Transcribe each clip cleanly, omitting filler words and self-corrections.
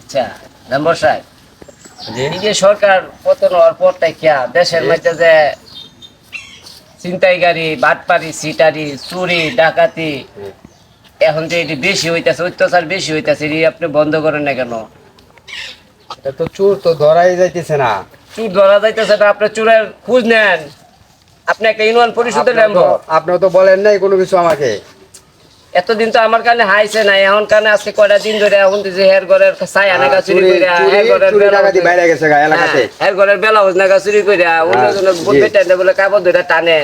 আচ্ছা মেম্বার সাহেব, এই যে সরকার পতন হওয়ার পর থেকে দেশের মধ্যে যে ছিনতাইকারী, বাটপারি, সিটারি, চুরি, ডাকাতি এখন যে এটি বেশি হইতাছে, অত্যাচার বেশি হইতাছে, এটি আপনি বন্ধ করেন না কেন? এটা তো চোর তো ধরাই যাইতেছে না। চুর ধরা যাইতেছে না, আপনি চুরের খোঁজ নেন, আপনি একটা ইউনিয়ন পরিষদের মেম্বার। আপনিও তো বলেন নাই কোনো কিছু আমাকে। এতদিন তো আমার কানে হাইছে নাই, এখন কানে আজকে কয়টা দিন ধরে এখন যে হের ঘরের ছাই আনাকা চুরি কইরা, হের ঘরের চুরি ডাকাতি বাইরে গেছে গা এলাকাতে। হের ঘরের ব্লাউজ নাকা চুরি কইরা অন্যজনের বুদ্ধি টানে বলে কাপড় ধরে টানে।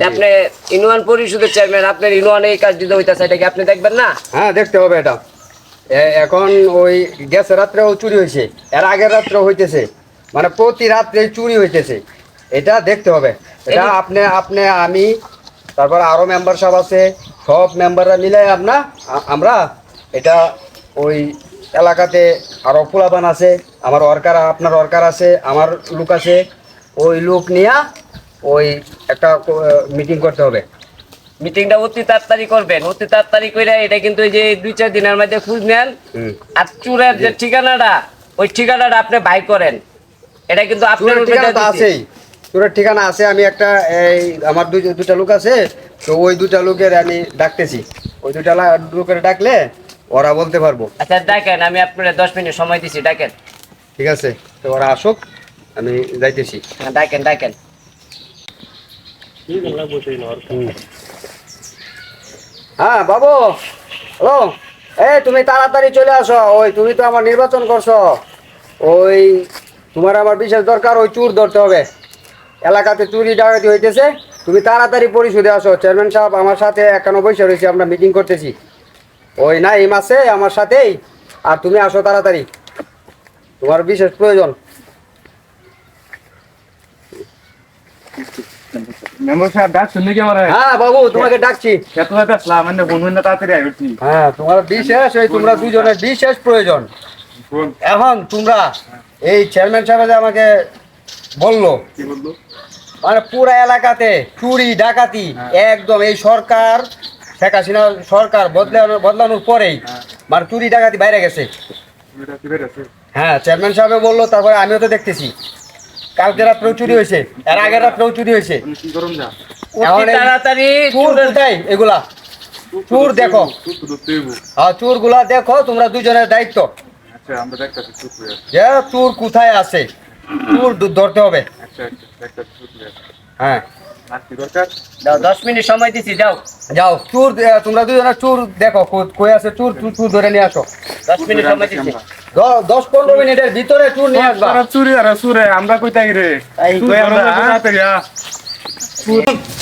আপনি ইউনিয়ন পরিষদের চেয়ারম্যান, আপনার ইউনিয়নে এই কাজ দিতে হইতাছে, এটা কি আপনি দেখবেন না? হ্যাঁ দেখতে হবে এটা। এখন ওই গ্যাসের রাত্রেও চুরি হয়েছে, এর আগের রাত্রেও হইতেছে, মানে প্রতি রাত্রে চুরি হইতেছে। এটা দেখতে হবে। এটা আপনি আপনি আমি তারপর আরো মেম্বার সব আছে, সব মেম্বাররা মিলে আমরা এটা ওই এলাকাতে আরো পোলাপান আছে, আমার ওয়ার্কার, আপনার ওয়ার্কার আছে, আমার লোক আছে, ওই লোক নিয়ে ওই একটা মিটিং করতে হবে। মিটিংটা অতি তাড়াতাড়ি করবেন, অতি তাড়াতাড়ি করে এটা কিন্তু এই যে 2-4 দিনের মধ্যে খোঁজ নেন। আর চুরের যে ঠিকানাটা, ওই ঠিকানাটা আপনি বাই করেন। এটা কিন্তু আপনার ঠিকানা তো আছেই, চোরের ঠিকানা আছে। আমি একটা এই আমার দুটা লোক আছে, তো ওই দুটা লোকের আমি ডাকতেছি। ওই দুটা লোকের ডাকলে ওরা বলতে পারবো। আচ্ছা ডাকেন, আমি আপনার 10 মিনিট সময় দিছি, ডাকেন। ঠিক আছে, তো ওরা আসুক, আমি যাইতেছি। হ্যাঁ ডাকেন ডাকেন। হ্যাঁ বাবু, হ্যালো, তুমি তাড়াতাড়ি চলে আসো। ওই তুমি তো আমার নির্বাচন করছো, ওই তোমার আমার বিশেষ দরকার, ওই চুর ধরতে হবে। এলাকাতে চুরি ডাকাতি হইতেছে, তুমি তাড়াতাড়ি পরিশোধে আসো। চেয়ারম্যান সাহেব আমার সাথে একানো বসে রয়েছে, আমরা মিটিং করতেছি। ওই নাইম আছে আমার সাথেই, আর তুমি আসো তাড়াতাড়ি, তোমার বিশেষ প্রয়োজন। মেম্বার সাহেব ডাকছেন নাকি আমার? হ্যাঁ বাবু, তোমাকে ডাকছি। এত আসলাম মানে বন্ধু না তাড়াতাড়ি আইছি। হ্যাঁ, তোমার বিশেষ, এই তোমরা দুজনের বিশেষ প্রয়োজন। এখন তোমরা এই চেয়ারম্যান সাহেব যে আমাকে বললো, কি বললো? মানে পুরো এলাকাতে চুরি ডাকাতি একদম, এই সরকার শেখ হাসিনা সরকার বদলানোর পরেই মানে চুরি ডাকাতি বাইরে গেছে। হ্যাঁ, চেয়ারম্যান সাহেব বললো, তারপরে আমিও তো দেখতেছি কালকে রাত্রেও চুরি হয়েছে, এর আগের রাত্রেও চুরি হয়েছে। কি করুন না? অতি তাড়াতাড়ি চুর কোথায় এগুলা? চুর দেখো, হ্যাঁ চুর গুলা দেখো, তোমরা দুজনের দায়িত্ব। আচ্ছা আমরা দেখতাছি চুপ করে। যে চুর কোথায় আছে, চুর ধরতে হবে। আচ্ছা দেখতাছি চুপ করে। হ্যাঁ আর কি দরকার? দাও, 10 মিনিট সময় দিছি, যাও। যাও, চুর তোমরা দুজনের চুর দেখো কই আছে, চুর চুর ধরে নিয়ে আসো। 10 মিনিট সময় দিছি। 10-15 মিনিটের ভিতরে চুর নিয়ে আসবা। সারা চুরি আর চুরে আমরা কইতাই রে। কই আমরা তাড়াতাড়ি আ।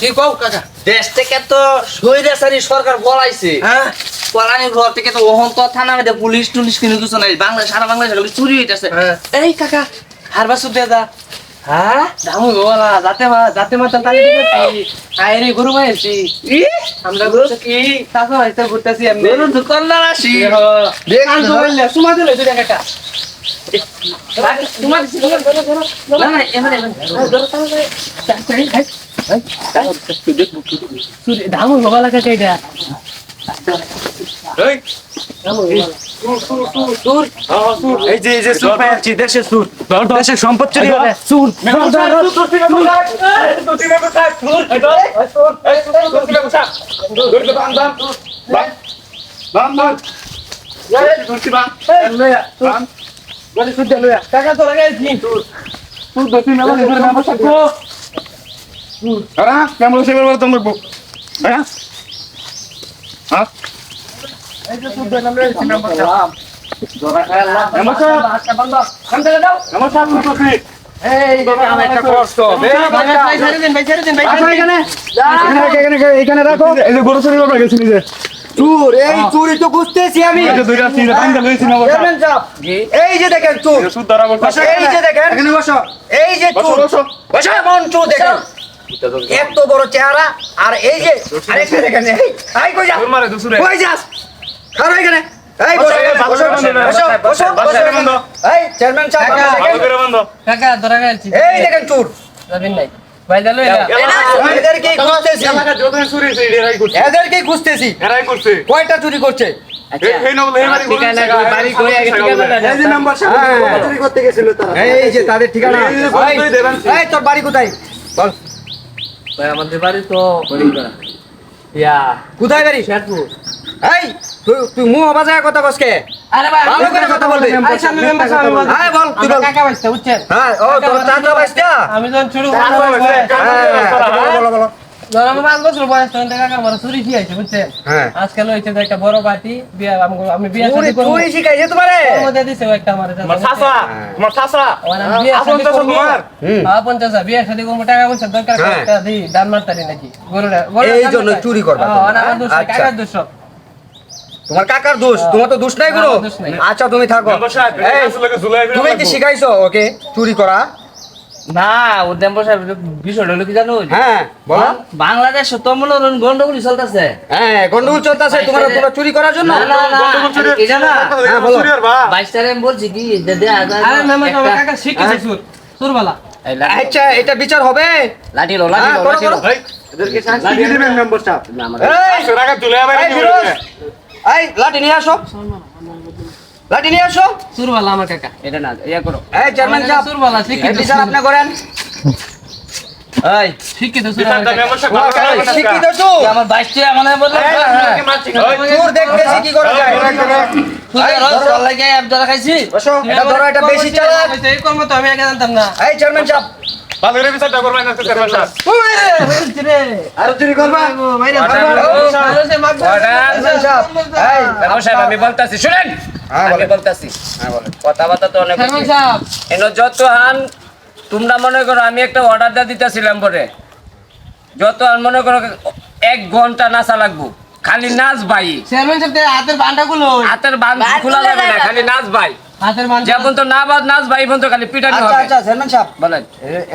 কি কও কাকা? দেশ থেকে তো স্বৈরাচারী সরকার বলাইছে। হ্যাঁ পলানি ঘর থেকে তো ওহন তো থানা মধ্যে পুলিশ টুলিশ কিনে কিছু নাই, বাংলা সারা বাংলাদেশে খালি চুরি হইতাছে। হ্যাঁ। এই কাকা হারবা সুদে দা। হ্যাঁ দামু গোলা যাতে মা তালি দিছি আইরে গরু মাইছি। আমরা গরু কি তাসা হইতে ঘুরতেছি এমনি গরু দোকানদার আসি। দেখ কাল জমাইলে সুমা দিল দুই টাকা। তোমার না না এমন ধরো দামু গোলা কাকা এটা এই এই যে সুর পাচ্ছি, দেশের সুর, দেশের সম্পদ চুরি হবে। সুর টাকা তো লাগাইছি। কেমন সেবার বলতাম লাগবো? হ্যাঁ হ্যাঁ এখানে রাখো। এই যে গরু চুরি করবে গেছি নিজে। চুর, এই চুরি তো বুঝতেছি আমি। চেয়ারম্যান সাহেব, এই যে দেখেন চুর, সুদ ধরা বলতেছে। এই যে দেখেন, এই যে চুর, এমন চুর দেখেন, এত বড় চেহারা। আর এই যে আরেকটা দেখেন, এই কই যাস, মারে দুসুরে। কই যাস, খারো এখানে, এই বসো, বসো, বসো, বসো। এই চেয়ারম্যান সাহেব, ভালো করে বন্ধ। কাকা ধরা গেছি এই দেখেন চুর, যাবেন নাই ভাই জানো এটা এদেরকেই খুঁজতেছি, এলাকা যত চুরি হয়েছে এরাই করছে। এদেরকেই খুঁজতেছি। এরাই করছে। কয়টা চুরি করছে? আচ্ছা এই নবল এই বাড়ি ঠিকানা কই, বাড়ি কই, আগে ঠিকানাটা এই যে দাও। নাম্বার চুরি করতে গেছিল তারা এই যে তাদের ঠিকানা এই যে বলতোই এই, দেবেন। এই তোর বাড়ি কোথায় বল ভাই আমাদের বাড়ি তো করিমগড়া ইয়া কোথায় বাড়ি শেরপুর এই তুই তুই মুখ বাজায় কথা বসকে আরে ভাই ভালো করে কথা বলবি আচ্ছা আমি মেম্বার সাহেব বলছি হ্যাঁ বল তুই আমরা বল কাকা বাসতে বুঝছেন হ্যাঁ ও তোর চাচা বাসটা আমি যখন শুরু বলো বলো ধর আমি 5 বছর বয়স তখন থেকে কাকা আমার চুরি শিখাইছে বুঝছেন হ্যাঁ আজকাল হইছে যে একটা বড় পার্টি বিয়া আমি বিয়া চুরি শাদী করব চুরি শিখাইছে তোমারে মধ্যে দিছে ও একটা আমার তোমার চাচা তোমার চাচা বিয়া আপন শাদী চাচা করব তোমার হুম হ্যাঁ পঞ্চাশ বিয়া শাদী করব টাকা পয়সা দরকার হ্যাঁ। একটা দিই দান মারতারি নাকি গরুটা এই জন্য চুরি করবা হ্যাঁ তোমরা, আমার দোষ আচ্ছা। কাকার দোষ সব। তোমার কাকার দোষ তোমার তো দোষ নাই কোনো আমার দোষ নাই। আচ্ছা তুমি থাকো মেম্বার সাহেব এই, আসলে জুলাই তুমি কি শিখাইছো ওকে চুরি করা না উদ্যান সাহেব বিষয়টা হলো কি জানো হ্যাঁ বলো বাংলাদেশ তো মনে হয় গন্ডগোল চলতেছে হ্যাঁ গন্ডগোল চলতেছে তোমার তোমরা চুরি করার জন্য না, না, না, এটা না। হ্যাঁ, বলো। চুরি আর বা বাইশটারে আমি বলছি কি যে দে আগে আরে মেম্বার সাহেব একটা- কাকা শিখেছে সুর সুরবালা এই লাঠি আচ্ছা এটা বিচার হবে লাঠি লো, লাঠি হ্যাঁ, লো, করো, লাঠি লো। করো। এই এদেরকে শাস্তি দিবেন মেম্বার সাহেব না, আমার- এই রাখা জুলাই এই বাড়ি ফিরোজ, এই লাঠি নিয়ে আসো লাঠি নিয়ে আসো সুরবালা আমার কাকা এটা না, ইয়া করো। এই চেয়ারম্যান সাহেব সুরবালা এই শিক্ষিত বিচার আপনি করেন এই শিক্ষিত সুর বিচারটা মেম্বার সাহেব তোমার কাছে শিক্ষিত তো আমার বাইশটা মানে বললো, এই, হ্যাঁ, হ্যাঁ। তোর দেখতেছি কি করে যায় তুই রস লাগে আবদালা খাইছি বসো এটা ধরো এটা বেশি চালাক এই কর্ম তো আমি আগে জানতাম না এই চেয়ারম্যান সাহেব ভালো করে বিচারটা করবেন না চেয়ারম্যান সাহেব আর চুরি করবা চেয়ারম্যান সাহেব এই মেম্বার সাহেব, আমি বলতাছি শুনেন হ্যাঁ, আমি বলেন। বলতাছি হ্যাঁ বলেন কথাবার্তা তো অনেক চেয়ারম্যান বেশি। সাহেব এনো যত হান তোমরা মনে করো আমি একটা অর্ডার দিয়ে দিতেছিলাম পরে যত হান মনে করো 1 ঘন্টা নাচা লাগবো খালি নাচ ভাই চেয়ারম্যান সাহেব হাতের বান্ডা গুলো হাতের বান খোলা যাবে না খালি নাচ ভাই হাতের বান্ডা যেমন তো না বাদ নাচ ভাই পর্যন্ত খালি পিটানো আচ্ছা হবে আচ্ছা চেয়ারম্যান সাহেব বলেন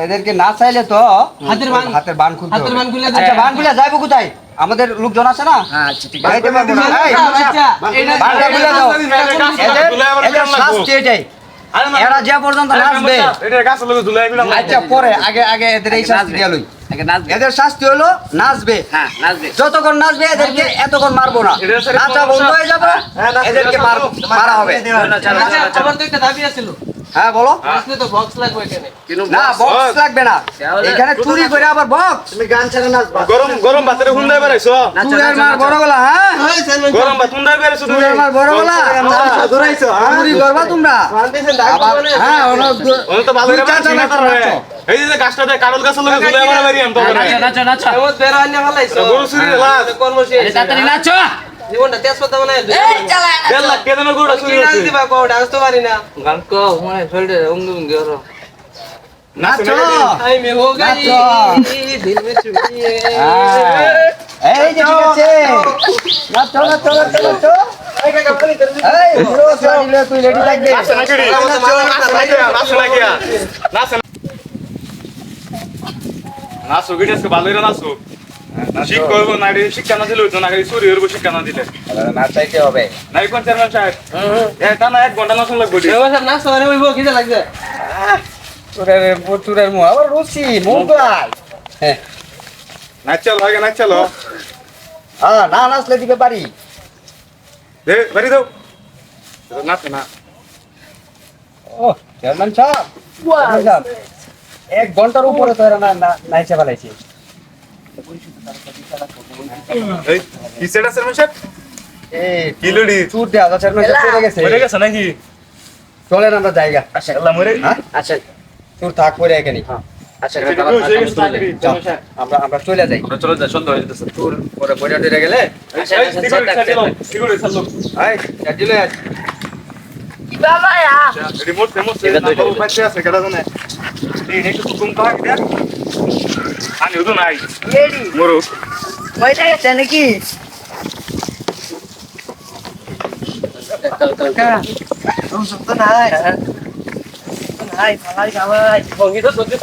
এদেরকে না চাইলে তো হাতের বান হাতের বান খুলতে হাতের হবে। বান খুলে আচ্ছা বান খুলে যাইবো কোথায় আমাদের লোকজন আছে না হ্যাঁ আচ্ছা ঠিক আছে যাইতে পারবো না এই, বানটা খুলে দাও এদের শাস্তি এটাই এরা যে পর্যন্ত নাচবে এটা গাছ লোক জুলাই বিরাম আচ্ছা পরে আগে আগে এদের এই শাস্তি দিয়া লই আগে নাচবে এদের শাস্তি হলো নাচবে হ্যাঁ নাচবে যতক্ষণ নাচবে এদেরকে এতক্ষণ মারবো না নাচা বন্ধ হয়ে যাবে এদেরকে মারা হবে আচ্ছা আমার তো একটা দাবি আছিল হ্যাঁ বলো আসলে তো বক্স লাগবে এখানে কিন্তু না বক্স লাগবে না এখানে চুরি করে আবার বক্স গরম গরম ভাতের হুন্ডাই বেরাইছো চুরের মার বড় গলা হ্যাঁ গরম ভাত হুন্ডাই বেরাইছো তুমি চুরের মার বড় গলা চুরি করবা তোমরা আবার হ্যাঁ ওনে তো ভালো দুই করে চারটা চিনা নাচো, করে নাচো। এই যে গাছটাতে কারল গাছ লোক জুলাই মারা মারি আম তো করে নাচো নাচো নাচো এমন বের আইনা ফলাইছো গরু চুরি লাজ কর্মশীল আরে তাড়াতাড়ি নাচো জীবনটা তেজপাতা বানাই দেড় লাখ কে দেন গরুটা চুরি ডান্স হচ্ছে দিবা কো ডান্স তো পারি না গান কো মনে শরীরে অঙ্গ অঙ্গ করো নাচো আই মে হো গই নাচো। দিল মে চুমিয়ে হ্যাঁ। এই যে ঠিক আছে নাচো নাচো নাচো নাচো এই ফিরোজ রাজিলে তুই রেডি থাকবে নাচে না কেডি নাচে না কে নাচে নাচো গিয়ে আজকে ভালো করে নাচো শিক্ষা হইব না রে শিক্ষা না দিলে হইতো না রে চুরি হইব শিক্ষা না দিলে নাচাইতে হবে নাই কোন চেয়ারম্যান সাহেব এটা না 1 ঘন্টা নাচন লাগবে এবার সব নাচ করে ওইবো কি লাগছে চুরের মুখ আবার রুচি মুখ হ্যাঁ নাচ চলো আগে নাচ চলো হ্যাঁ না নাচলে দিবে পারি দে বাড়ি দাও নাচে না ও চেয়ারম্যান সাহেব চেয়ারম্যান সাহেব, 1 ঘন্টার উপরে তো এরা নাইচে ফেলাইছে এই কি সেটা চেয়ারম্যান সাহেব এই কি লড়ি চুর দেওয়া চেয়ারম্যান সাহেব চলে গেছে মরে গেছে নাকি চলেন আমরা জায়গা আল্লাহ মরে হ্যাঁ আচ্ছা চুর থাক করে এখানে আচ্ছা যাও, আমরা চলে যাই চলো যা সন্ধ্যা হয়ে যেতেছে চুর পরে বইটা টেরে গেলে এই চার্জিলে আজ নাই নাই ভাই ভাই ভঙ্গি তো সত্যি